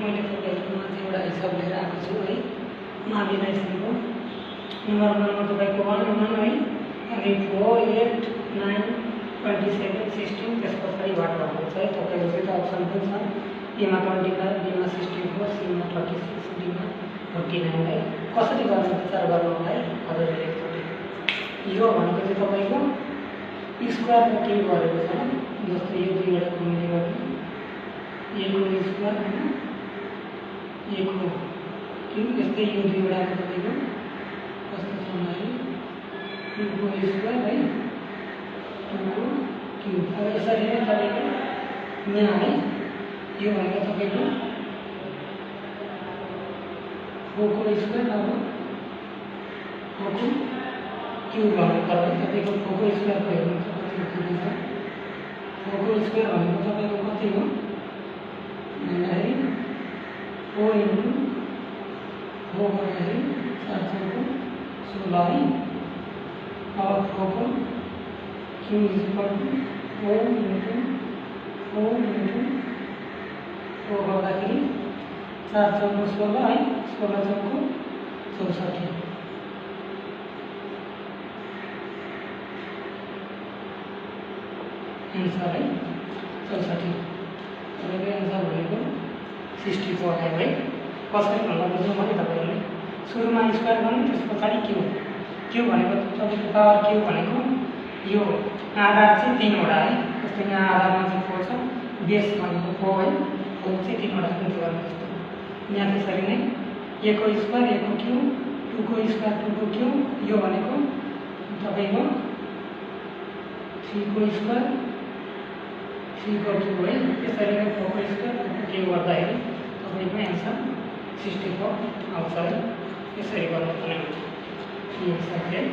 मैले तपाईँकोमा चाहिँ एउटा हिसाब लिएर आएको छु है मार्जिनाइजेसनको नम्बर वानमा तपाईँको 1 1 है अनि 4 8 9 27 16 त्यस पछाडि वाट भएको छ है तपाईँको चाहिँ अप्सन पनि छ एमा 25 बीमा 64 सीमा 36 डीमा 49 है कसरी गर्ने विचार गर्नु होला है हजुर यो भनेको चाहिँ तपाईँको स्क्वायरको के गरेको छ जस्तै यो दुईवटा गुणले गर्ने a को स्क्वायर हैन a को क्यूब यस्तै यो दुईवटा तपाईँको कस्तो छ भन्दाखेरि 2 को स्क्वायर है 2 को क्यूब अब यसरी नै तपाईँको यहाँ है यो भनेको तपाईँको 4 को स्क्वायर अब 4 को क्यूब भन्नु पर्यो तपाईँको 4 को स्क्वायर को हेर्नुहुन्छ कति हुन्छ 4 को स्क्वायर भनेको तपाईँको कति हो भन्दाखेरि 4 into 4 गर्दाखेरि 4 को 16 है अब 4 को cube is equal to 4 into 4 गर्दाखेरि 4 चौको 16 है 16 चौको 64 आंसर है 64 तपाईँको आंसर भनेको 64 है है कसरी भन्दा बुझ्नु भने तपाईँहरूले सुरुमा स्क्वायर गर्नु त्यस पछाडि क्यूब भनेको तपाईँको पावर क्यूब भनेको यो आधार चाहिँ 3 वटा है जस्तै यहाँ आधारमा चाहिँ 4 छ बेस भनेको 4 है 4 चाहिँ 3 वटा हुन्छ गर्ने जस्तो यहाँ त्यसरी नै a को स्क्वायर a को क्यूब 2 को स्क्वायर 2 को क्यूब यो भनेको तपाईँको 3 को स्क्वायर 3 को क्यूब है त्यसरी नै 4 को स्क्वायर 2 को क्यूब गर्दाखेरि तपाईँको एन्सर 64 आउँछ है यसरी गर्नुपर्ने हुन्छ यो आन्सर चाहिँ